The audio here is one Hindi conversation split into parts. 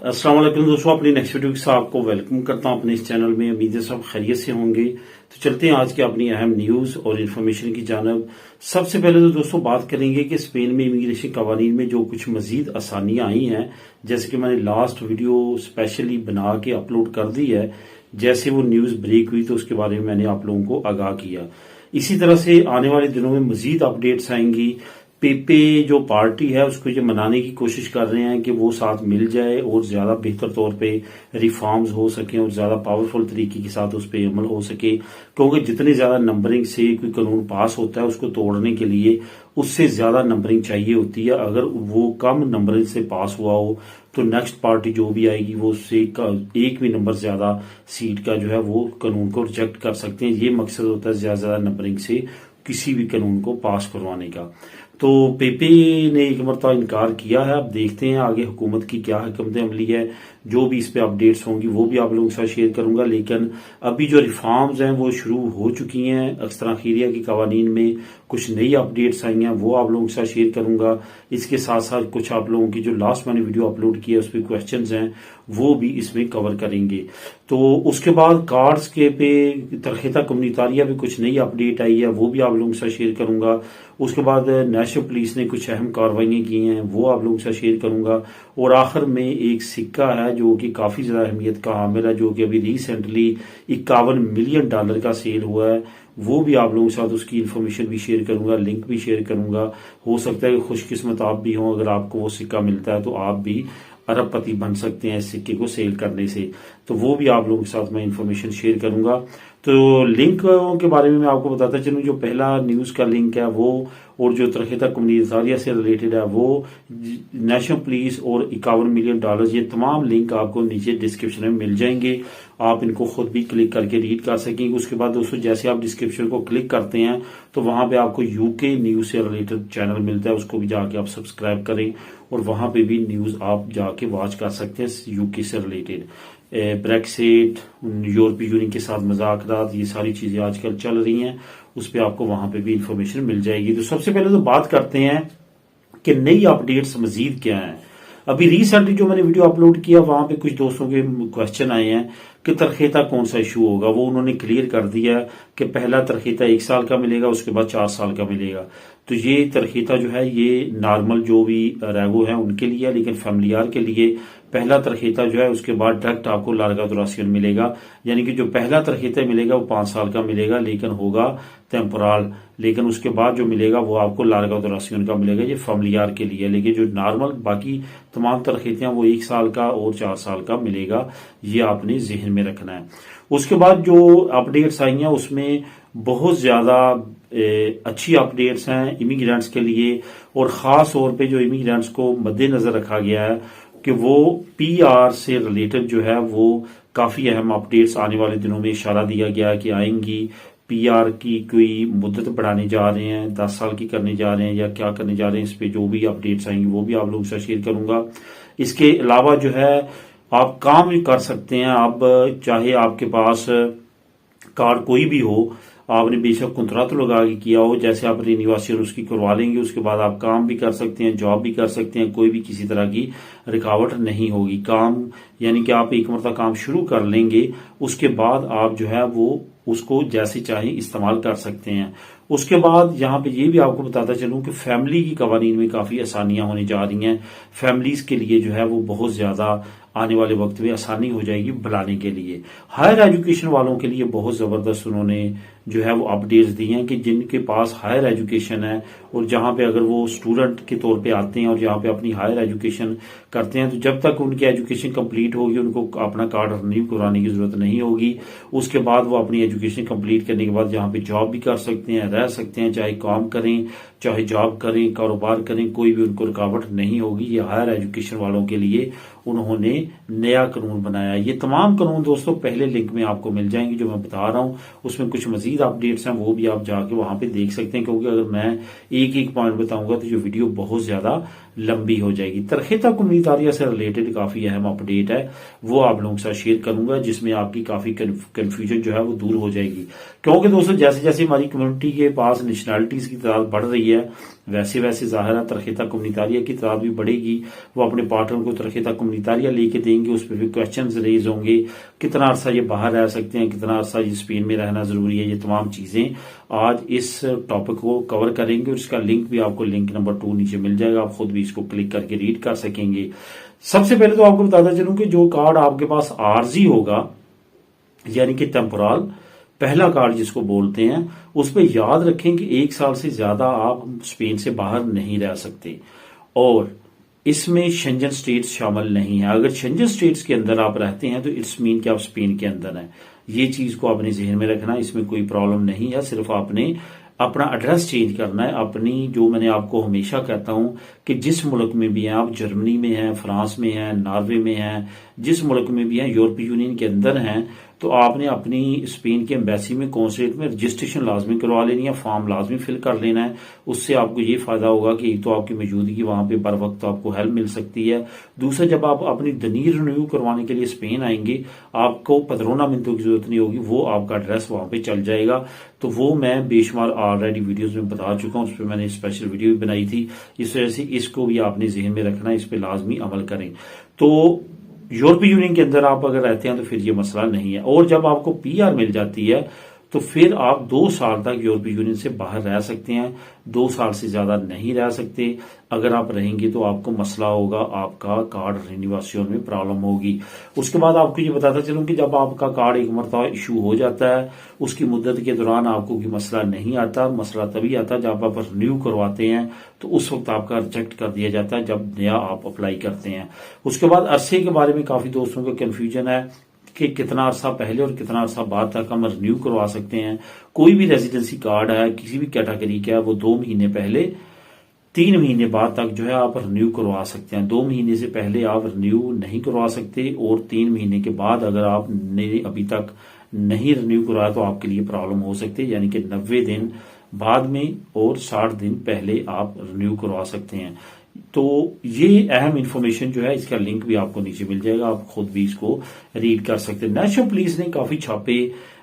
अस्सलाम वालेकुम दोस्तों, अपनी नेक्स्ट वीडियो के साथ आपको वेलकम करता हूं अपने इस चैनल में। उम्मीद है सब खैरियत से होंगे। तो चलते हैं आज की अपनी अहम न्यूज और इन्फॉर्मेशन की जानब। सबसे पहले तो दोस्तों बात करेंगे कि स्पेन में इमिग्रेशन कवानीन में जो कुछ मजीद आसानियां आई हैं, जैसे कि मैंने लास्ट वीडियो स्पेशली बना के अपलोड कर दी है। जैसे वो न्यूज ब्रेक हुई तो उसके बारे में मैंने आप लोगों को आगाह किया। इसी तरह से आने वाले दिनों में मजीद अपडेट्स आएंगी। पेपे जो पार्टी है उसको ये मनाने की कोशिश कर रहे हैं कि वो साथ मिल जाए और ज्यादा बेहतर तौर पे रिफॉर्म्स हो सके और ज्यादा पावरफुल तरीके के साथ उस पर अमल हो सके। क्योंकि जितनी ज्यादा नंबरिंग से कोई कानून पास होता है उसको तोड़ने के लिए उससे ज्यादा नंबरिंग चाहिए होती है। अगर वो कम नंबरिंग से पास हुआ हो तो नेक्स्ट पार्टी जो भी आएगी वो उससे एक भी नंबर ज्यादा सीट का जो है वो कानून को रिजेक्ट कर सकते हैं। ये मकसद होता है ज्यादा नंबरिंग से किसी भी कानून को पास करवाने का। तो पेपे ने एक मरतबा इनकार किया है। अब देखते हैं आगे हुकूमत की क्या हिकमत अमली है। जो भी इस पे अपडेट्स होंगी वो भी आप लोगों के साथ शेयर करूंगा। लेकिन अभी जो रिफॉर्म्स हैं वो शुरू हो चुकी हैं। अक्सर खीरिया की कवानीन में कुछ नई अपडेट्स आई हैं, वो आप लोगों के साथ शेयर करूंगा। इसके साथ साथ कुछ आप लोगों की जो लास्ट मैंने वीडियो अपलोड की है उस पर क्वेश्चन हैं वो भी इसमें कवर करेंगे। तो उसके बाद कार्ड्स के पे तरखेता कम्युनितारिया भी कुछ नई अपडेट आई है, वो भी आप लोगों के साथ शेयर करूंगा। उसके बाद नेशनल पुलिस ने कुछ अहम कार्रवाइयां की हैं, वो आप लोगों के साथ शेयर करूंगा। और आखिर में एक सिक्का है जो कि काफी ज्यादा अहमियत का हामिल है, जो कि अभी रिसेंटली $51 मिलियन का सेल हुआ है। वो भी आप लोगों के साथ उसकी इन्फॉर्मेशन भी शेयर करूंगा, लिंक भी शेयर करूंगा। हो सकता है कि खुशकिस्मत आप भी हों, अगर आपको वो सिक्का मिलता है तो आप भी अरबपति बन सकते हैं इस सिक्के को सेल करने से। तो वो भी आप लोगों के साथ मैं इन्फॉर्मेशन शेयर करूंगा। तो लिंक के बारे में मैं आपको बताता चलूं। जो पहला न्यूज का लिंक है वो और जो तरखेता कम्युनितारिया से रिलेटेड है वो नेशनल पुलिस और $51 मिलियन, ये तमाम लिंक आपको नीचे डिस्क्रिप्शन में मिल जाएंगे। आप इनको खुद भी क्लिक करके रीड कर सकेंगे। उसके बाद दोस्तों जैसे आप डिस्क्रिप्शन को क्लिक करते हैं तो वहां पे आपको यूके न्यूज से रिलेटेड चैनल मिलता है, उसको भी जाके आप सब्सक्राइब करें और वहां पे भी न्यूज आप जाके वॉच कर सकते हैं यूके से रिलेटेड। ब्रेक्सिट, यूरोपीय यूनियन के साथ मज़ाकरात, ये सारी चीजें आजकल चल रही हैं, उस पर आपको वहां पे भी इंफॉर्मेशन मिल जाएगी। तो सबसे पहले तो बात करते हैं कि नई अपडेट्स मजीद क्या हैं। अभी रिसेंटली जो मैंने वीडियो अपलोड किया वहां पे कुछ दोस्तों के क्वेश्चन आए हैं कि तरखेता कौन सा इशू होगा। वो उन्होंने क्लियर कर दिया कि पहला तरखेता 1 साल का मिलेगा, उसके बाद 4 साल का मिलेगा। तो ये तरखेता जो है ये नॉर्मल जो भी रेगो है उनके लिए, लेकिन फैमिलियार के लिए पहला तरखेता जो है उसके बाद डायरेक्ट आपको लार्गा दुरासियन मिलेगा। यानी कि जो पहला तरखेता मिलेगा वो 5 साल का मिलेगा, लेकिन होगा टेम्पोरल। लेकिन उसके बाद जो मिलेगा वो आपको लार्गा दुरासियन का मिलेगा, ये फैमिलियार के लिए। लेकिन जो नॉर्मल बाकी तमाम तरखेतियां वो 1 साल का और 4 साल का मिलेगा, ये आपने जहन में रखना है। उसके बाद जो अपडेट्स आई हैं उसमें बहुत ज्यादा अच्छी अपडेट्स हैं इमिग्रेंट्स के लिए। और खास तौर पे जो इमिग्रेंट्स को मद्देनजर रखा गया है कि वो पीआर से रिलेटेड जो है वो काफी अहम अपडेट्स आने वाले दिनों में इशारा दिया गया कि आएंगी। पीआर की कोई मुद्दत बढ़ाने जा रहे हैं, 10 साल की करने जा रहे हैं या क्या करने जा रहे हैं, इस पे जो भी अपडेट्स आएंगी वो भी आप लोगों से शेयर करूंगा। इसके अलावा जो है आप काम भी कर सकते हैं। आप चाहे आपके पास कार्ड कोई भी हो, आपने बेशक कुंतरात लगा के किया हो, जैसे आप रिन्यूएशन उसकी करवा लेंगे, उसके बाद आप काम भी कर सकते हैं, जॉब भी कर सकते हैं, कोई भी किसी तरह की रुकावट नहीं होगी। काम यानी कि आप एक मरतबा काम शुरू कर लेंगे, उसके बाद आप जो है वो उसको जैसे चाहे इस्तेमाल कर सकते हैं। उसके बाद यहाँ पे ये भी आपको बताता चलूं कि फैमिली की कवानीन में काफी आसानियां होने जा रही हैं। फैमिलीज के लिए जो है वो बहुत ज्यादा आने वाले वक्त में आसानी हो जाएगी बुलाने के लिए। हायर एजुकेशन वालों के लिए बहुत जबरदस्त उन्होंने जो है वो अपडेट्स दी हैं कि जिनके पास हायर एजुकेशन है और जहां पे अगर वो स्टूडेंट के तौर पे आते हैं और जहां पे अपनी हायर एजुकेशन करते हैं तो जब तक उनकी एजुकेशन कंप्लीट होगी उनको अपना कार्ड रिन्यू कराने की जरूरत नहीं होगी। उसके बाद वो अपनी एजुकेशन कंप्लीट करने के बाद जहां पे जॉब भी कर सकते हैं, रह सकते हैं, चाहे काम करें चाहे जॉब करें, कारोबार करें, कोई भी उनको रुकावट नहीं होगी। ये हायर एजुकेशन वालों के लिए उन्होंने नया कानून बनाया। ये तमाम कानून दोस्तों पहले लिंक में आपको मिल जाएंगे जो मैं बता रहा हूं। उसमें कुछ मजीद अपडेट्स हैं वो भी आप जाके वहां पे देख सकते हैं, क्योंकि अगर मैं एक एक पॉइंट बताऊंगा तो जो वीडियो बहुत ज्यादा लंबी हो जाएगी। तरखेता कोम्युनितारिया से रिलेटेड काफी अहम अपडेट है, वो आप लोगों के साथ शेयर करूंगा, जिसमें आपकी काफी कंफ्यूजन जो है वो दूर हो जाएगी। क्योंकि दोस्तों जैसे जैसे हमारी कम्युनिटी के पास नेशनैलिटीज की तादाद बढ़ रही है, वैसे वैसे जाहिर है तरखेता कोम्युनितारिया की तादाद भी बढ़ेगी। वो अपने पार्टनर को तरखेता कोम्युनितारिया लेके देंगे, उस पर भी क्वेश्चन रेज होंगे, कितना अरसा ये बाहर रह सकते हैं, कितना अरसा ये स्पेन में रहना जरूरी है। ये तमाम चीजें आज इस टॉपिक को कवर करेंगे और इसका लिंक भी आपको लिंक नंबर 2 नीचे मिल जाएगा, आप खुद भी इसको क्लिक करके रीड कर सकेंगे। सबसे पहले तो आपको बताता चलूं कि जो कार्ड आपके पास आरजी होगा, यानी कि टेम्पोरल पहला कार्ड जिसको बोलते हैं, उस पर याद रखें कि 1 साल से ज्यादा आप स्पेन से बाहर नहीं रह सकते और इसमें शेंजन स्टेट्स शामिल नहीं है। अगर शेंजन स्टेट्स के अंदर आप रहते हैं तो इट्स मीन कि आप स्पेन के अंदर हैं। ये चीज को अपने जहन में रखना, इसमें कोई प्रॉब्लम नहीं है, सिर्फ आपने अपना एड्रेस चेंज करना है। अपनी जो मैंने आपको हमेशा कहता हूं कि जिस मुल्क में भी हैं आप, जर्मनी में हैं, फ्रांस में हैं, नॉर्वे में हैं, जिस मुल्क में भी हैं, यूरोपीय यूनियन के अंदर हैं, तो आपने अपनी स्पेन के एम्बेसी में कॉन्सुलेट में रजिस्ट्रेशन लाजमी करवा लेनी है, फॉर्म लाजमी फिल कर लेना है। उससे आपको ये फायदा होगा कि एक तो आपकी मौजूदगी वहां पे बर वक्त आपको हेल्प मिल सकती है। दूसरा, जब आप अपनी दनीर रिन्यू करवाने के लिए स्पेन आएंगे, आपको पदरोना मिनतों की जरूरत नहीं होगी, वो आपका एड्रेस वहां पे चल जाएगा। तो वो मैं बेशुमार ऑलरेडी वीडियोज में बता चुका हूं, उस पर मैंने स्पेशल वीडियो भी बनाई थी। इस वजह से इसको भी आपने जहन में रखना है, इस पर लाजमी अमल करें। तो यूरोपीय यूनियन के अंदर आप अगर रहते हैं तो फिर ये मसला नहीं है। और जब आपको पीआर मिल जाती है तो फिर आप 2 साल तक यूरोपीय यूनियन से बाहर रह सकते हैं, 2 साल से ज्यादा नहीं रह सकते। अगर आप रहेंगे तो आपको मसला होगा, आपका कार्ड रिन्यूएशन में प्रॉब्लम होगी। उसके बाद आपको ये बताता चलूं कि जब आपका कार्ड एक मरतबा इशू हो जाता है, उसकी मुद्दत के दौरान आपको कोई मसला नहीं आता। मसला तभी आता है जब आप रिन्यू करवाते हैं, तो उस वक्त आपका रिजेक्ट कर दिया जाता है जब नया आप अप्लाई करते हैं। उसके बाद अरसे के बारे में काफी दोस्तों का कंफ्यूजन है कि कितना अरसा पहले और कितना अरसा बाद तक हम रिन्यू करवा सकते हैं। कोई भी रेजिडेंसी कार्ड है, किसी भी कैटेगरी का है, वो 2 महीने पहले 3 महीने बाद तक जो है आप रिन्यू करवा सकते हैं। 2 महीने से पहले आप रिन्यू नहीं करवा सकते और 3 महीने के बाद अगर आपने अभी तक नहीं रिन्यू करवाया तो आपके लिए प्रॉब्लम हो सकती है। यानी कि 90 दिन बाद में और 60 दिन पहले आप रिन्यू करवा सकते हैं। तो ये अहम इंफॉर्मेशन जो है, इसका लिंक भी आपको नीचे मिल जाएगा, आप खुद भी इसको रीड कर सकते हैं। नेशनल पुलिस ने काफी छापे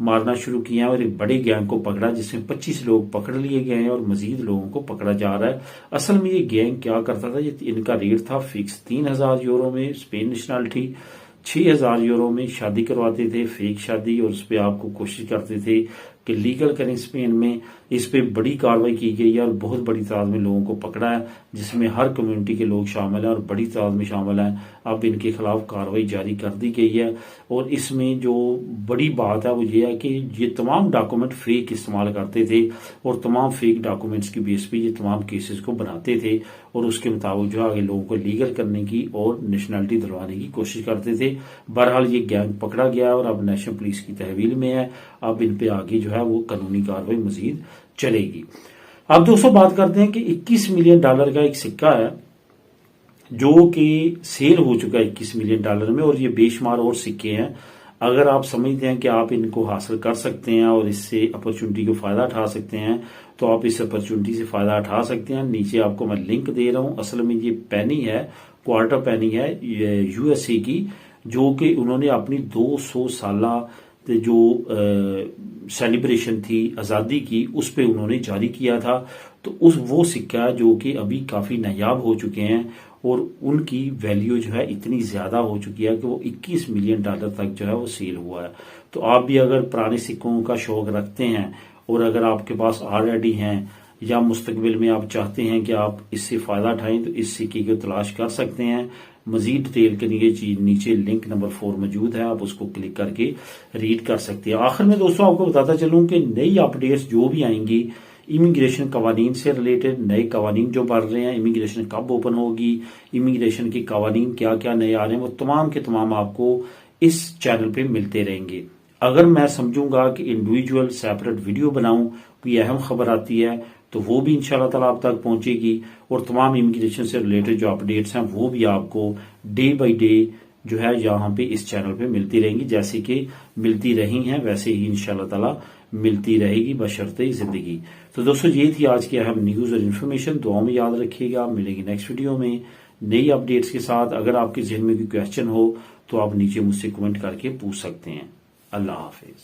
मारना शुरू किया और एक बड़े गैंग को पकड़ा, जिसमें 25 लोग पकड़ लिए गए हैं और मजीद लोगों को पकड़ा जा रहा है। असल में ये गैंग क्या करता था, ये इनका रेट था फिक्स 3000 यूरो में स्पेन नेशनलिटी, 6000 यूरो में शादी करवाते थे, फेक शादी, और उस पर आपको कोशिश करते थे कि लीगल करें स्पेन में। इस पे बड़ी कार्रवाई की गई है और बहुत बड़ी तादाद में लोगों को पकड़ा है, जिसमें हर कम्युनिटी के लोग शामिल हैं और बड़ी तादाद में शामिल हैं। अब इनके खिलाफ कार्रवाई जारी कर दी गई है और इसमें जो बड़ी बात है वो ये है कि ये तमाम डॉक्यूमेंट फेक इस्तेमाल करते थे और तमाम फेक डॉक्यूमेंट्स की बेस पे ये तमाम केसेस को बनाते थे और उसके मुताबिक जो आगे लोगों को लीगल करने की और नेशनलिटी दिलवाने की कोशिश करते थे। बहरहाल ये गैंग पकड़ा गया और अब नेशनल पुलिस की तहवील में है। अब इन पे आगे जो है वो कानूनी कार्रवाई मजीद चलेगी। अब दोस्तों बात करते हैं कि 21 मिलियन डॉलर का एक सिक्का है जो कि सेल हो चुका है 21 मिलियन डॉलर में, और ये बेशुमार और सिक्के हैं। अगर आप समझते हैं कि आप इनको हासिल कर सकते हैं और इससे अपॉर्चुनिटी को फायदा उठा सकते हैं तो आप इस अपॉर्चुनिटी से फायदा उठा सकते हैं। नीचे आपको मैं लिंक दे रहा हूं। असल में ये पेनी है, क्वार्टर पेनी है यूएसए की, जो कि उन्होंने अपनी 200 साला जो सेलिब्रेशन थी आजादी की, उस पे उन्होंने जारी किया था। तो वो सिक्का जो कि अभी काफी नायाब हो चुके हैं और उनकी वैल्यू जो है इतनी ज्यादा हो चुकी है कि वो 21 मिलियन डॉलर तक जो है वो सेल हुआ है। तो आप भी अगर पुराने सिक्कों का शौक रखते हैं और अगर आपके पास ऑलरेडी हैं या मुस्तकबिल में आप चाहते हैं कि आप इससे फायदा उठाएं तो इस सिक्के को तलाश कर सकते हैं। मजीद डिटेल के लिए नीचे लिंक नंबर 4 मौजूद है, आप उसको क्लिक करके रीड कर सकते हैं। आखिर में दोस्तों आपको बताता चलूं कि नई अपडेट्स जो भी आएंगी इमिग्रेशन कवानीन से रिलेटेड, नए कवानीन जो बढ़ रहे हैं, इमिग्रेशन कब ओपन होगी, इमिग्रेशन के कवानीन क्या क्या नए आ रहे हैं, वो तमाम के तमाम आपको इस चैनल पे मिलते रहेंगे। अगर मैं समझूंगा कि इंडिविजुअल सेपरेट वीडियो बनाऊं, कोई अहम खबर आती है तो वो भी इंशाल्लाह ताला आप तक पहुंचेगी और तमाम इमिग्रेशन से रिलेटेड जो अपडेट्स हैं वो भी आपको डे बाय डे जो है यहाँ पे इस चैनल पे मिलती रहेंगी। जैसे कि मिलती रही हैं वैसे ही इंशाल्लाह ताला मिलती रहेगी बशर्ते जिंदगी। तो दोस्तों ये थी आज की अहम न्यूज और इन्फॉर्मेशन। दुआ में याद रखिएगा, मिलेंगे नेक्स्ट वीडियो में नई अपडेट्स के साथ। अगर आपके जहन में कोई क्वेश्चन हो तो आप नीचे मुझसे कमेंट करके पूछ सकते हैं। अल्लाह हाफिज।